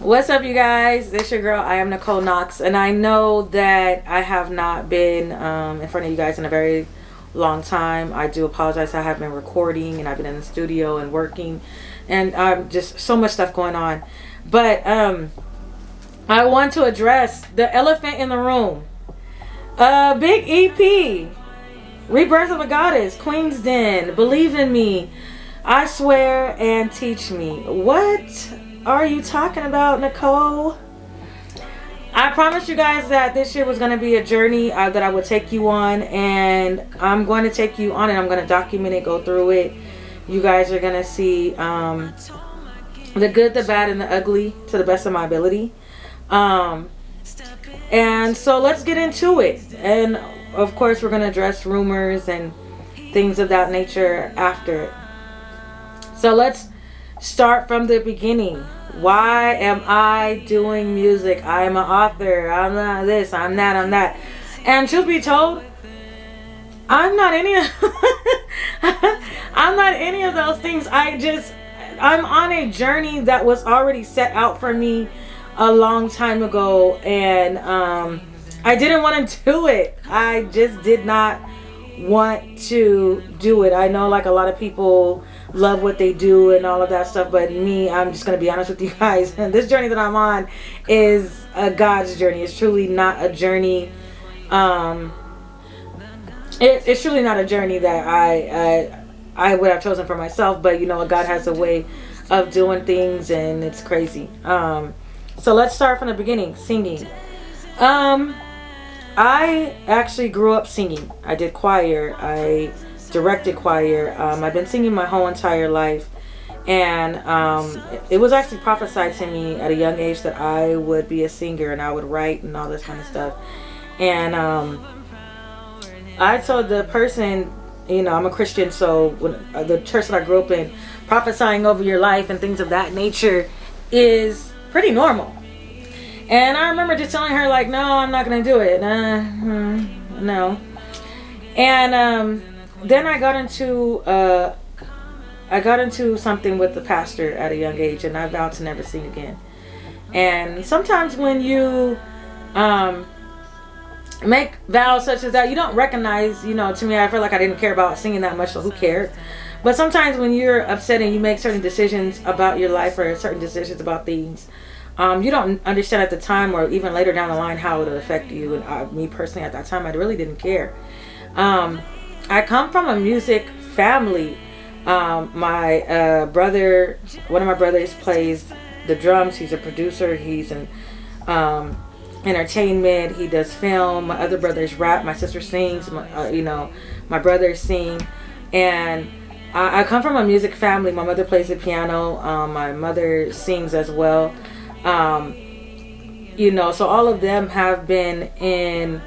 What's up, you guys? This your girl. I am Nicole Knox, and I know that I have not been in front of you guys in a very long time. I do apologize. I have been recording, and I've been in the studio and working, and just so much stuff going on. But I want to address the elephant in the room. Big EP, Rebirth of a Goddess, Queen's Den, Believe in Me, I Swear and Teach Me. What are you talking about, Nicole? I promised you guys that this year was going to be a journey that I would take you on, and I'm going to take you on it. I'm going to document it, go through it. You guys are going to see the good, the bad, and the ugly to the best of my ability. And so let's get into it. And of course, we're going to address rumors and things of that nature after it. So let's start from the beginning. Why am I doing music? I am an author. I'm not this, I'm that, I'm that. And truth be told, I'm not any of I'm not any of those things. I'm on a journey that was already set out for me a long time ago, and I didn't want to do it. I just did not want to do it. I know like a lot of people love what they do and all of that stuff, but me, I'm just going to be honest with you guys, and this journey that I'm on is a God's journey. It's truly not a journey it's truly not a journey that I would have chosen for myself, but you know, God has a way of doing things, and it's crazy. So let's start from the beginning. Singing. I actually grew up singing. I did choir. I directed choir. I've been singing my whole entire life, and it was actually prophesied to me at a young age that I would be a singer and I would write and all this kind of stuff. And I told the person, you know, I'm a Christian, so when the church that I grew up in, prophesying over your life and things of that nature is pretty normal. And I remember just telling her like, no, I'm not going to do it. No. And then I got into something with the pastor at a young age, and I vowed to never sing again. And sometimes when you make vows such as that, you don't recognize, you know, to me, I feel like I didn't care about singing that much, so who cared? But sometimes when you're upset and you make certain decisions about your life or certain decisions about things, you don't understand at the time or even later down the line how it would affect you. And me personally at that time, I really didn't care. I come from a music family. My brother, one of my brothers plays the drums. He's a producer. He's in entertainment. He does film. My other brothers rap. My sister sings. My brothers sing. And I come from a music family. My mother plays the piano. My mother sings as well. So all of them have been in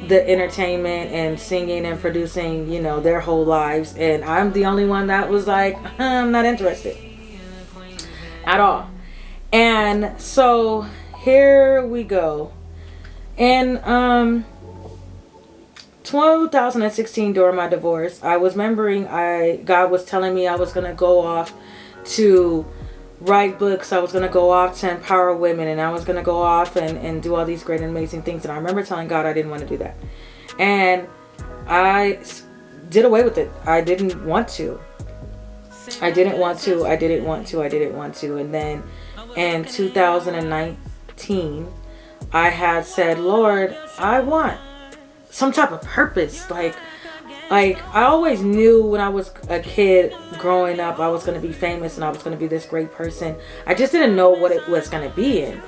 the entertainment and singing and producing, you know, their whole lives. And I'm the only one that was like, I'm not interested at all. And so here we go. In 2016, during my divorce, I was remembering God was telling me I was going to go off to write books. I was going to go off to empower women, and I was going to go off and do all these great and amazing things. And I remember telling God I didn't want to do that, and I did away with it. I didn't want to. And then in 2019, I had said, Lord, I want some type of purpose. Like I always knew when I was a kid growing up, I was going to be famous and I was going to be this great person. I just didn't know what it was going to be in.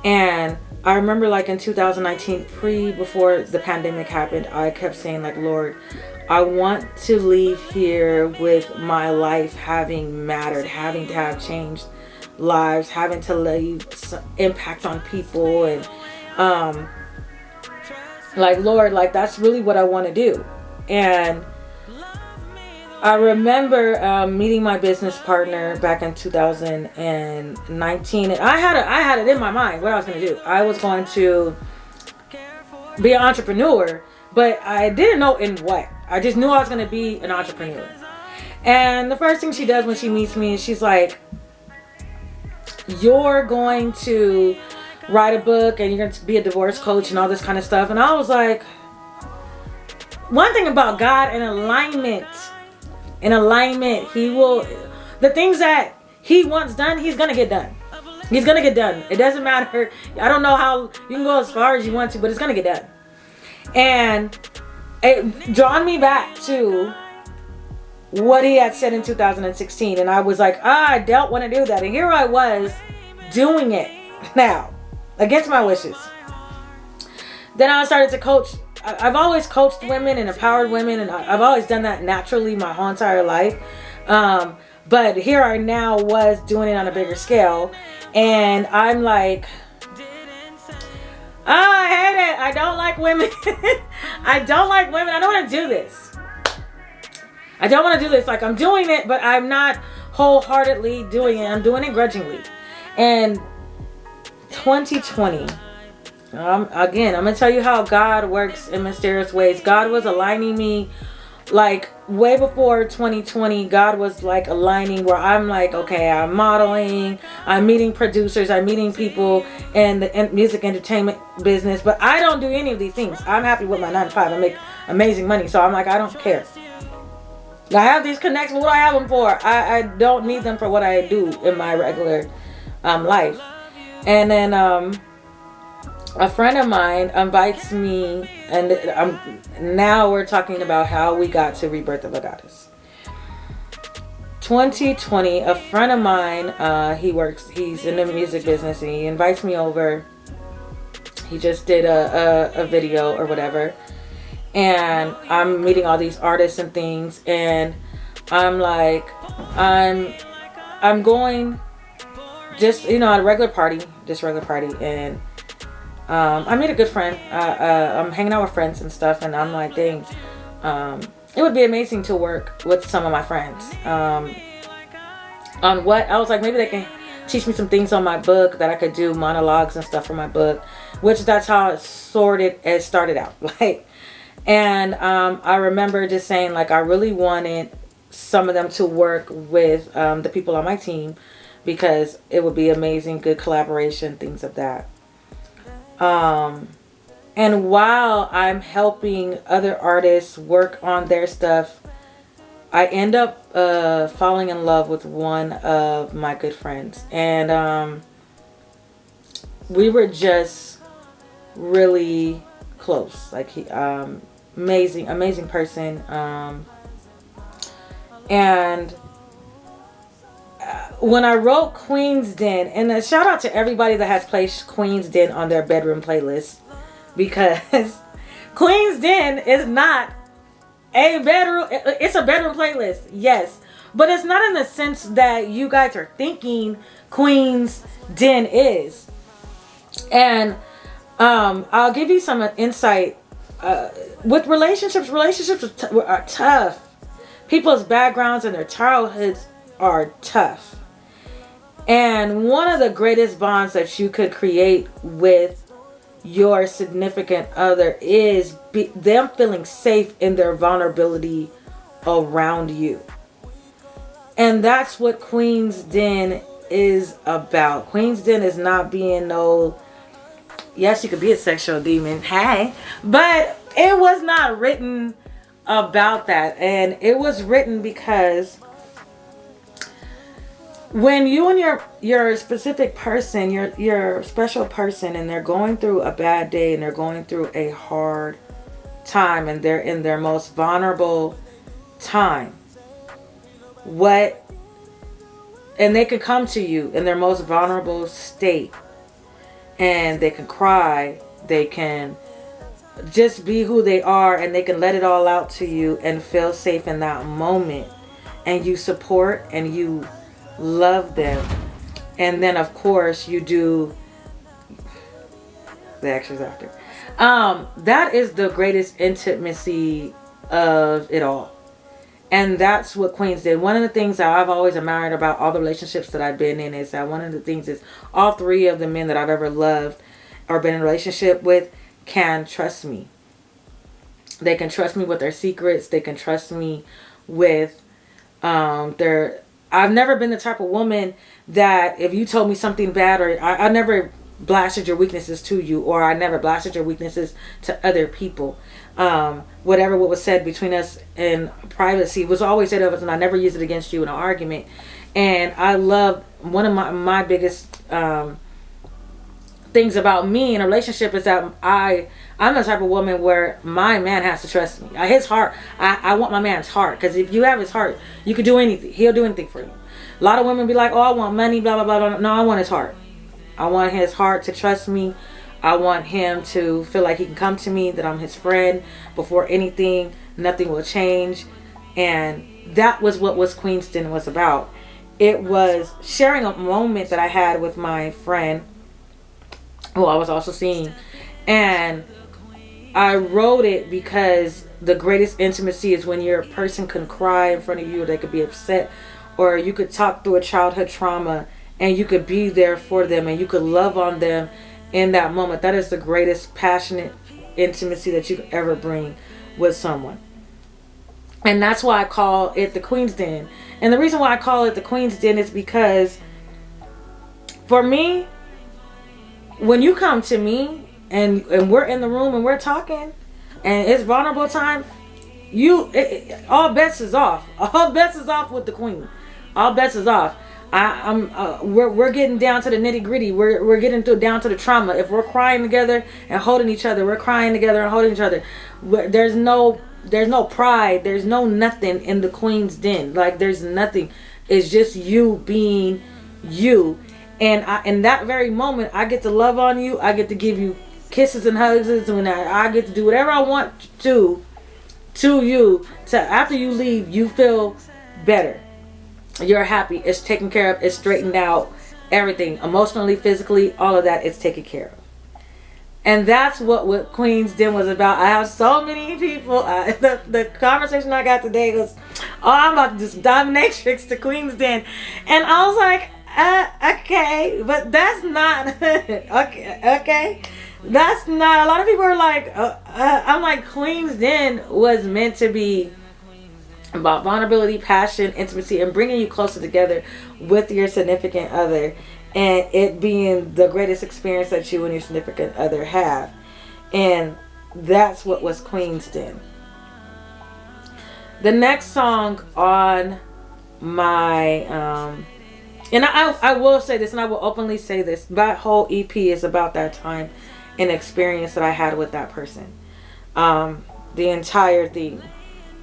And I remember like in 2019, before the pandemic happened, I kept saying like, Lord, I want to leave here with my life having mattered, having to have changed lives, having to leave impact on people. And like, Lord, like that's really what I want to do. And I remember meeting my business partner back in 2019, and I had it in my mind what I was going to do. I was going to be an entrepreneur, but I didn't know in what. I just knew I was going to be an entrepreneur. And the first thing she does when she meets me is she's like, you're going to write a book and you're going to be a divorce coach and all this kind of stuff. And I was like, one thing about God, in alignment, he will, the things that he wants done, he's going to get done. He's going to get done. It doesn't matter. I don't know how you can go as far as you want to, but it's going to get done. And it drawn me back to what he had said in 2016. And I was like, I don't want to do that. And here I was doing it now, against my wishes. Then I started to coach. I've always coached women and empowered women, and I've always done that naturally my whole entire life. But here I now was doing it on a bigger scale. And I'm like, I hate it. I don't like women. I don't like women. I don't want to do this. I don't want to do this. Like, I'm doing it, but I'm not wholeheartedly doing it. I'm doing it grudgingly. And 2020, again, I'm going to tell you how God works in mysterious ways. God was aligning me like way before 2020. God was like aligning where I'm like, okay, I'm modeling, I'm meeting producers, I'm meeting people in the music entertainment business, but I don't do any of these things. I'm happy with my 9 to 5. I make amazing money. So I'm like, I don't care. I have these connections. What do I have them for? I don't need them for what I do in my regular life. And then a friend of mine invites me, and now we're talking about how we got to Rebirth of a Goddess. 2020, a friend of mine, he's in the music business, and he invites me over. He just did a video or whatever, and I'm meeting all these artists and things, and I'm like, I'm going just, at a regular party, and I made a good friend. I'm hanging out with friends and stuff, and I'm like, dang, it would be amazing to work with some of my friends. On what? I was like, maybe they can teach me some things on my book that I could do monologues and stuff for my book, which that's how it started out. And I remember just saying, like, I really wanted some of them to work with the people on my team because it would be amazing, good collaboration, things of that. And while I'm helping other artists work on their stuff, I end up falling in love with one of my good friends. And we were just really close. Like, he, amazing person. And when I wrote Queen's Den, and a shout out to everybody that has placed Queen's Den on their bedroom playlist, because Queen's Den is not a bedroom, it's a bedroom playlist, yes, but it's not in the sense that you guys are thinking Queen's Den is. And I'll give you some insight with relationships are tough. People's backgrounds and their childhoods are tough. And one of the greatest bonds that you could create with your significant other is them feeling safe in their vulnerability around you. And that's what Queen's Den is about. Queen's Den is not being yes, you could be a sexual demon, hey, but it was not written about that. And it was written because when you and your specific person, your special person, and they're going through a bad day and they're going through a hard time and they're in their most vulnerable time, and they can come to you in their most vulnerable state, and they can cry, they can just be who they are, and they can let it all out to you and feel safe in that moment, and you support and you love them. And then of course you do the extras after. That is the greatest intimacy of it all. And that's what Queens did. One of the things that I've always admired about all the relationships that I've been in is that one of the things is all three of the men that I've ever loved or been in a relationship with can trust me. They can trust me with their secrets. They can trust me with their I've never been the type of woman that if you told me something bad, or I never blasted your weaknesses to you, or I never blasted your weaknesses to other people. Whatever what was said between us in privacy was always said of us, and I never used it against you in an argument. And I love, one of my biggest things about me in a relationship is that I'm the type of woman where my man has to trust me. His heart, I want my man's heart, because if you have his heart, you can do anything. He'll do anything for you. A lot of women be like, oh, I want money, blah, blah, blah, blah. No, I want his heart. I want his heart to trust me. I want him to feel like he can come to me, that I'm his friend. Before anything, nothing will change. And that was what Queenston was about. It was sharing a moment that I had with my friend, who I was also seeing. And I wrote it because the greatest intimacy is when your person can cry in front of you, or they could be upset, or you could talk through a childhood trauma, and you could be there for them, and you could love on them in that moment. That is the greatest passionate intimacy that you could ever bring with someone. And that's why I call it the Queen's Den. And the reason why I call it the Queen's Den is because for me, when you come to me and we're in the room and we're talking and it's vulnerable time, all bets is off. All bets is off with the Queen. All bets is off. We're getting down to the nitty gritty. We're getting down to the trauma. If we're crying together and holding each other, we're crying together and holding each other. There's no pride. There's no nothing in the Queen's Den. Like, there's nothing. It's just you being you. And in that very moment, I get to love on you. I get to give you kisses and hugs, and I get to do whatever I want to you. So after you leave, you feel better. You're happy. It's taken care of. It's straightened out. Everything, emotionally, physically, all of that is taken care of. And that's what Queen's Den was about. I have so many people. The conversation I got today was, oh, I'm about to just dominatrix the Queen's Den. And I was like, okay, but that's not, okay. That's not, a lot of people are like, I'm like, Queen's Den was meant to be about vulnerability, passion, intimacy, and bringing you closer together with your significant other, and it being the greatest experience that you and your significant other have. And that's what was Queen's Den. The next song on my and I will say this, and I will openly say this, that whole EP is about that time and experience that I had with that person. The entire thing.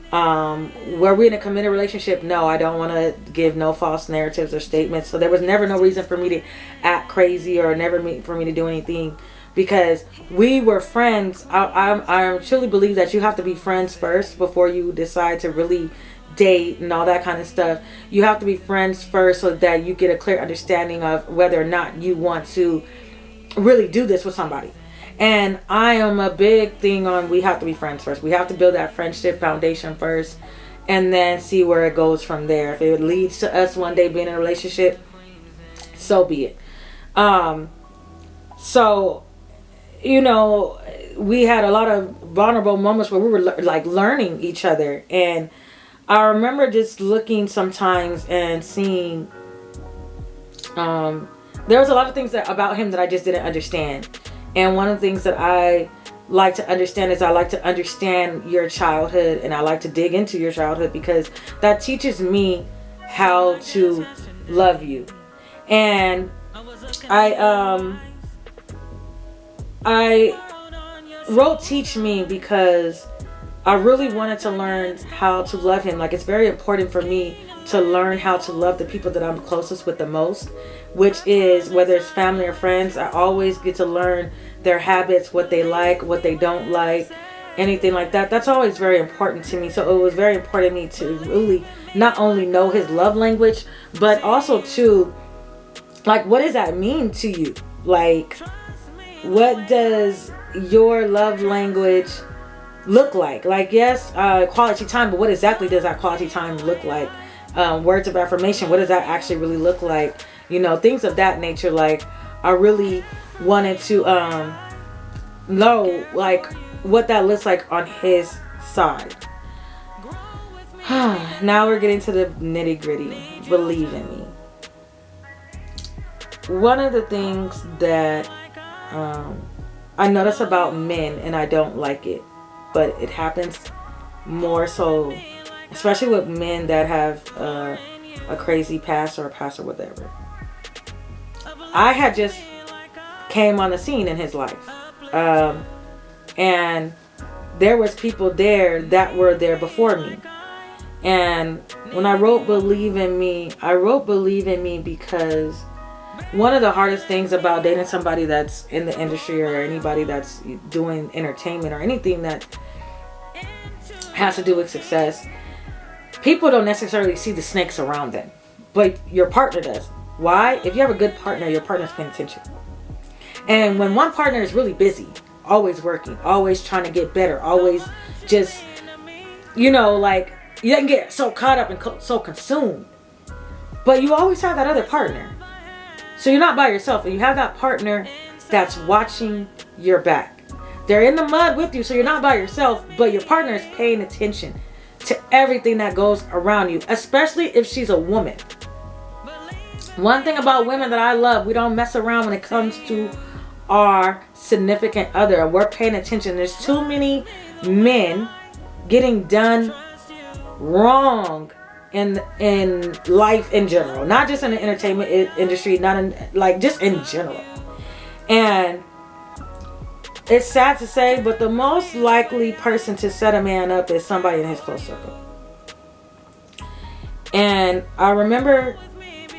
Were we in a committed relationship? No, I don't want to give no false narratives or statements. So there was never no reason for me to act crazy, or for me to do anything, because we were friends. I truly believe that you have to be friends first before you decide to really date and all that kind of stuff. You have to be friends first so that you get a clear understanding of whether or not you want to really do this with somebody. And I am a big thing on, we have to be friends first. We have to build that friendship foundation first, and then see where it goes from there. If it leads to us one day being in a relationship, so be it. So, you know, we had a lot of vulnerable moments where we were like learning each other. And I remember just looking sometimes and seeing, there was a lot of things about him that I just didn't understand. And one of the things that I like to understand is I like to understand your childhood, and I like to dig into your childhood, because that teaches me how to love you. And I wrote Teach Me because I really wanted to learn how to love him. Like, it's very important for me to learn how to love the people that I'm closest with the most, which is, whether it's family or friends, I always get to learn their habits, what they like, what they don't like, anything like that. That's always very important to me. So it was very important to me to really not only know his love language, but also to, like, what does that mean to you? Like, what does your love language look like? Like, yes, quality time, but what exactly does that quality time look like? Words of affirmation, what does that actually really look like? You know, things of that nature. Like, I really wanted to know, like, what that looks like on his side. Now we're getting to the nitty gritty. believe in me. One of the things that I notice about men, and I don't like it, but it happens more so, especially with men that have a crazy past or a past or whatever. I had just came on the scene in his life, and there was people there that were there before me. And when I wrote Believe in Me, I wrote Believe in Me because one of the hardest things about dating somebody that's in the industry or anybody that's doing entertainment or anything that has to do with success, people don't necessarily see the snakes around them, but your partner does. Why? If you have a good partner, your partner's paying attention. And when one partner is really busy, always working, always trying to get better, always just, you know, like, you can get so caught up and so consumed, but you always have that other partner. So you're not by yourself, and you have that partner that's watching your back. They're in the mud with you, so you're not by yourself, but your partner is paying attention to everything that goes around you, especially if she's a woman. One thing about women that I love, we don't mess around when it comes to our significant other. We're paying attention. There's too many men getting done wrong in life in general, not just in the entertainment industry, not in, like, just in general. And it's sad to say, but the most likely person to set a man up is somebody in his close circle. And I remember,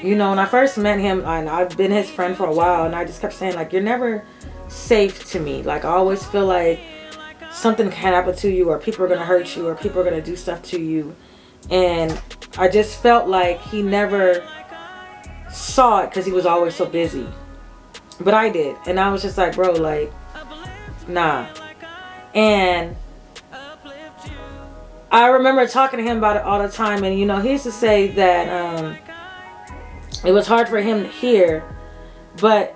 you know, when I first met him, and I've been his friend for a while, and I just kept saying, like, you're never safe to me. Like, I always feel like something can happen to you, or people are going to hurt you, or people are going to do stuff to you. And I just felt like he never saw it because he was always so busy. But I did. And I was just like, bro, like, nah. And I remember talking to him about it all the time. And, you know, he used to say that it was hard for him to hear. But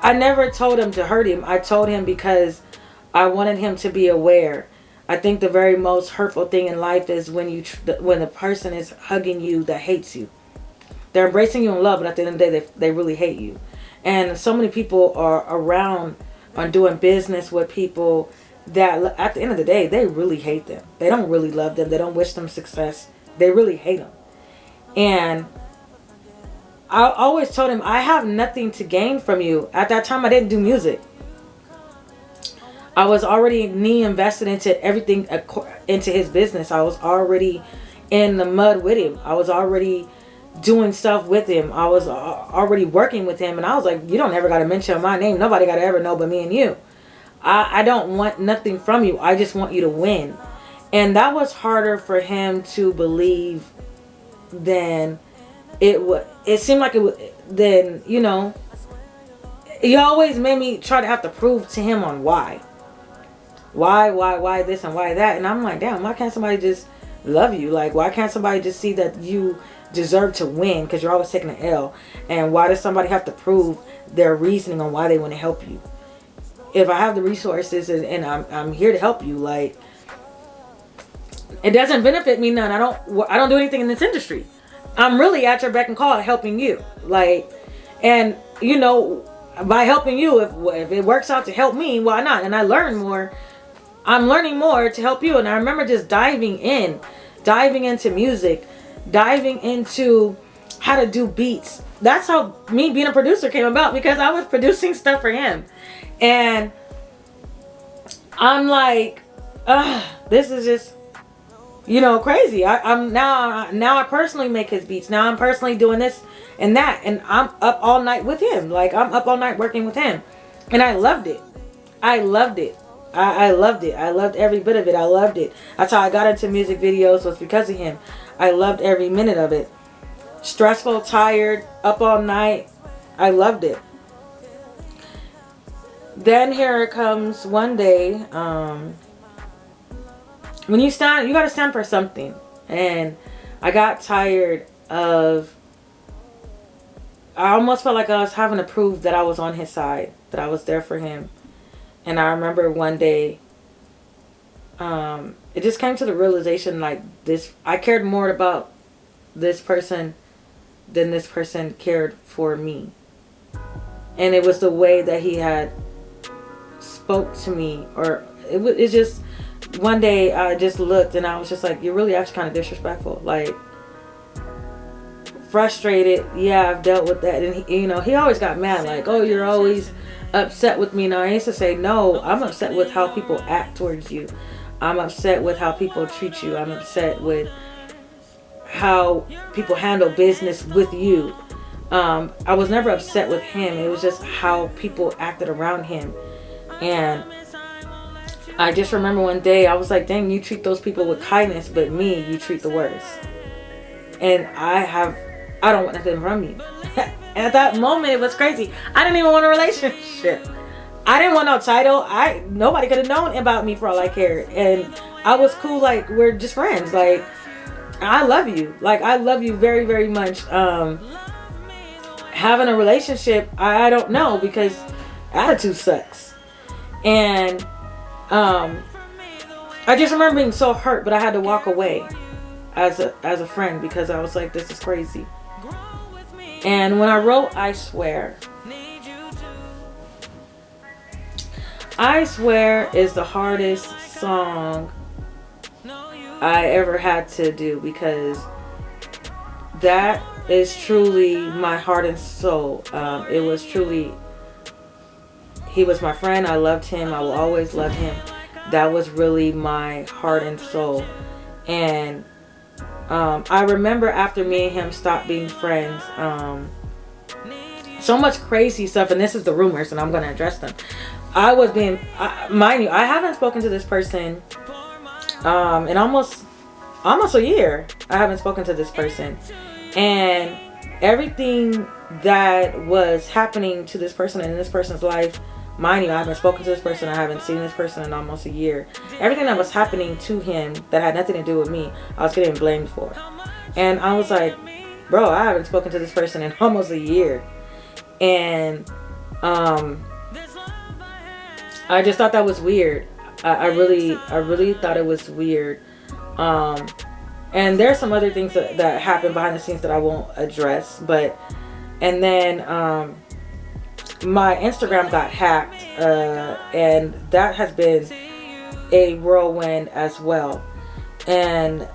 I never told him to hurt him. I told him because I wanted him to be aware. I think the very most hurtful thing in life is when the person is hugging you that hates you. They're embracing you in love, but at the end of the day, they really hate you. And so many people are around on doing business with people that at the end of the day, they really hate them. They don't really love them. They don't wish them success. They really hate them. And I always told him, I have nothing to gain from you. At that time, I didn't do music. I was already invested into everything, into his business. I was already in the mud with him. I was already doing stuff with him. I was already working with him. And I was like, you don't ever got to mention my name. Nobody got to ever know but me and you. I don't want nothing from you. I just want you to win. And that was harder for him to believe than it would. It seemed like it would. Then, you know, he always made me try to have to prove to him on why this and why that. And I'm like, damn, why can't somebody just love you? Like, why can't somebody just see that you deserve to win because you're always taking an L? And why does somebody have to prove their reasoning on why they want to help you? If I have the resources and I'm here to help you, like, it doesn't benefit me none. I don't do anything in this industry. I'm really at your beck and call helping you. Like, and you know, by helping you, if it works out to help me, why not? And I learn more. I'm learning more to help you. And I remember just diving into music, diving into how to do beats. That's how me being a producer came about, because I was producing stuff for him. And I'm like, this is just, you know, crazy. I'm now I personally make his beats. Now I'm personally doing this and that. And I'm up all night with him. Like, I'm up all night working with him. And I loved it. I loved it. I loved it. I loved every bit of it. I loved it. That's how I got into music videos, was because of him. I loved every minute of it. Stressful, tired, up all night. I loved it. Then here comes one day, when you stand, you got to stand for something. And I got tired of, I almost felt like I was having to prove that I was on his side, that I was there for him. And I remember one day, it just came to the realization, like, this, I cared more about this person than this person cared for me. And it was the way that he had spoke to me, or it's just, one day I just looked and I was just like, you're really actually kind of disrespectful. Like, frustrated. Yeah, I've dealt with that. And he, he always got mad, like, oh, you're always upset with me. Now I used to say, no, I'm upset with how people act towards you. I'm upset with how people treat you. I'm upset with how people handle business with you. I was never upset with him. It was just how people acted around him. And I just remember one day I was like, dang, you treat those people with kindness, but me, you treat the worst. And I don't want nothing from you. At that moment, it was crazy. I didn't even want a relationship. I didn't want no title. Nobody could have known about me for all I cared. And I was cool, like, we're just friends. Like, I love you. Like, I love you very, very much. Having a relationship, I don't know, because attitude sucks. And I just remember being so hurt, but I had to walk away as a friend, because I was like, this is crazy. And when I wrote I Swear is the hardest song I ever had to do, because that is truly my heart and soul. It was truly, he was my friend. I loved him. I will always love him. That was really my heart and soul. And I remember after me and him stopped being friends, so much crazy stuff, and this is the rumors, and I'm going to address them. Mind you, I haven't spoken to this person in almost a year. I haven't spoken to this person. And everything that was happening to this person in this person's life, mind you, I haven't spoken to this person. I haven't seen this person in almost a year. Everything that was happening to him that had nothing to do with me, I was getting blamed for. And I was like, bro, I haven't spoken to this person in almost a year. And I just thought that was weird. I really thought it was weird. And there's some other things that happen behind the scenes that I won't address. And then my Instagram got hacked, and that has been a whirlwind as well. And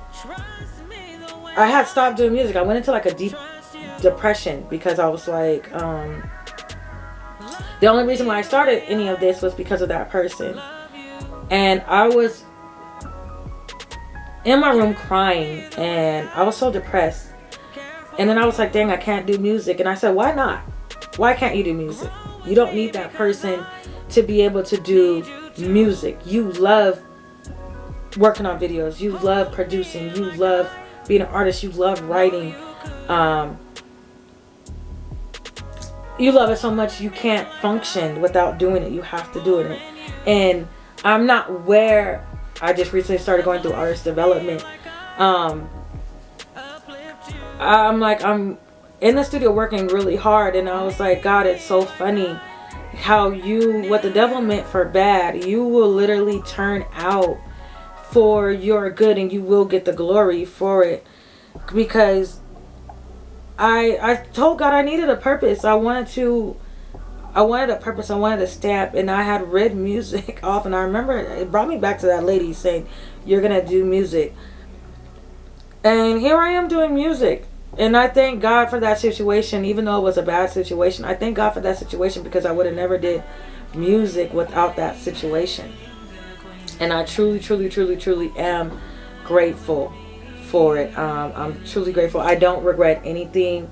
I had stopped doing music. I went into like a deep depression, because I was like, the only reason why I started any of this was because of that person. And I was in my room crying, and I was so depressed. And then I was like, dang, I can't do music. And I said, why not? Why can't you do music? You don't need that person to be able to do music. You love working on videos. You love producing. You love being an artist. You love writing. You love it so much you can't function without doing it. You have to do it. And I'm not where I just recently started going through artist development. I'm in the studio working really hard, and I was like, God, it's so funny how what the devil meant for bad, you will literally turn out for your good, and you will get the glory for it. Because I told God I needed a purpose. I wanted a purpose. I wanted a stamp, and I had read music off, and I remember it brought me back to that lady saying, you're gonna do music. And here I am doing music. And I thank God for that situation, even though it was a bad situation. I thank God for that situation, because I would have never did music without that situation. And I truly, truly, truly, truly am grateful for it. I'm truly grateful. I don't regret anything.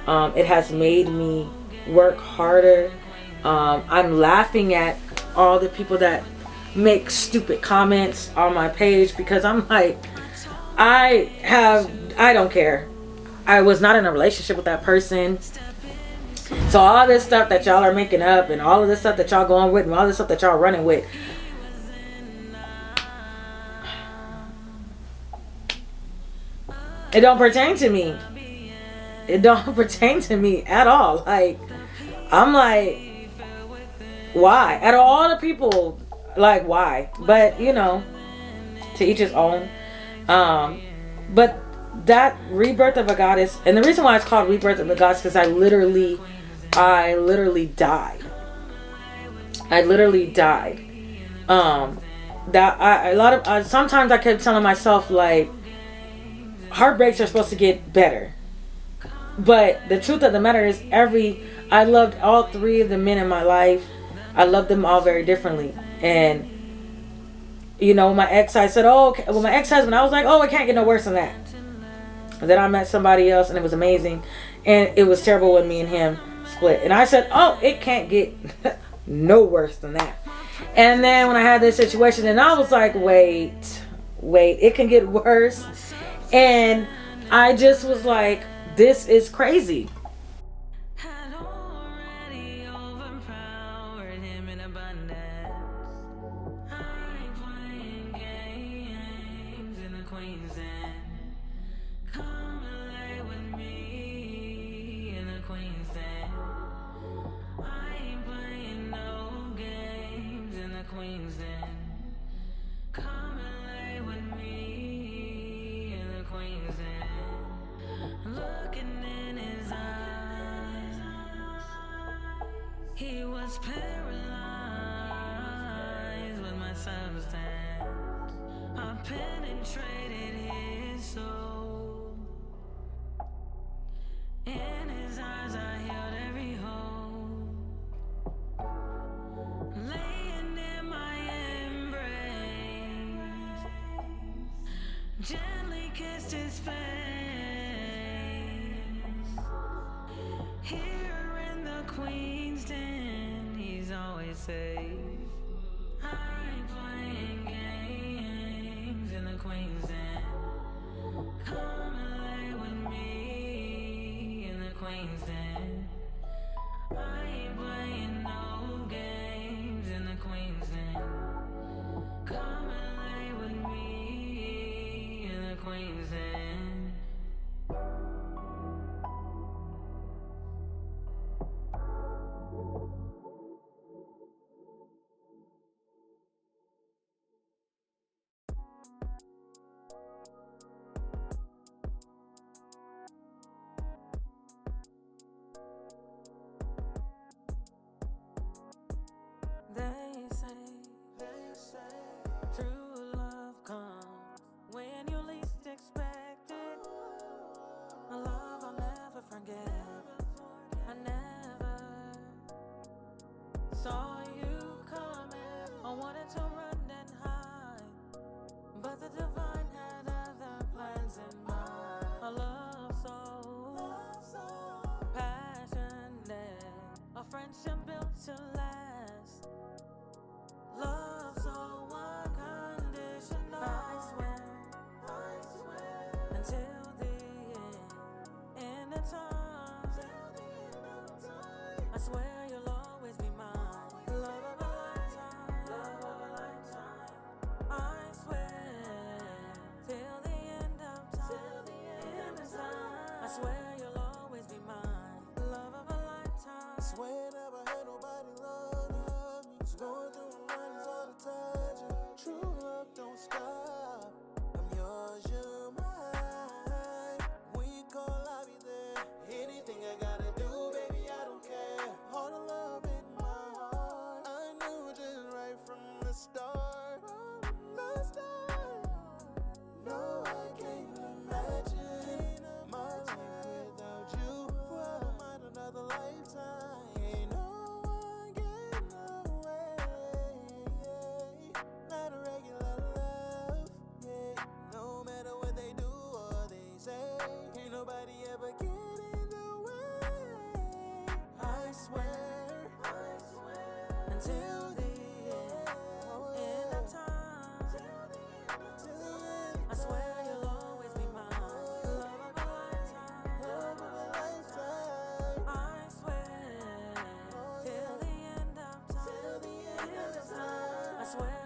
It has made me work harder. I'm laughing at all the people that make stupid comments on my page, because I'm like, I don't care. I was not in a relationship with that person. So all this stuff that y'all are making up, and all of this stuff that y'all going with, and all this stuff that y'all running with, it don't pertain to me. It don't pertain to me at all. Like, I'm like, why? Out of all the people, like, why? But, to each his own. But that Rebirth of a Goddess, and the reason why it's called Rebirth of a Goddess, because I literally died. I literally died. Sometimes I kept telling myself, like, heartbreaks are supposed to get better. But the truth of the matter is, I loved all three of the men in my life. I loved them all very differently. And, you know, my ex-husband, I was like, oh, it can't get no worse than that. And then I met somebody else, and it was amazing. And it was terrible when me and him split. And I said, oh, it can't get no worse than that. And then when I had this situation, and I was like, wait, it can get worse. And I just was like, this is crazy. He was paralyzed with my substance. I penetrated his soul. In his eyes I healed every hole. Laying in my embrace, gently kissed his face. Here in the Queen's Den, he's always safe. I ain't playing games in the Queen's Den. Come and lay with me in the Queen's Den. I ain't playing no games in the Queen's Den. Come and lay with me in the Queen's Den. They say true love comes when you least expect it. A love I'll never forget. I never saw you coming. I wanted to run and hide, but the divine had other plans in mind. A love so passionate, a friendship built to last. Love so unconditional. I swear, until the end of time. I swear you'll always be mine. Love of a lifetime. I swear, till the end of time. I swear you'll always be mine. Love of a lifetime. I swear never had nobody love me. Going through my mind is all the touch. True love don't stop. I'm yours, you're mine. When you call, I'll be there. Anything I gotta do, baby, I don't care. All the love in my heart, I knew just right from the start. No, I can't imagine my life without you for another lifetime. Ain't no one getting away. Not a regular love, yeah. No matter what they do or they say, ain't nobody ever get in the way. I swear, until the end of time. I swear you'll always be mine. Love of a lifetime. I swear, till the end of time. I swear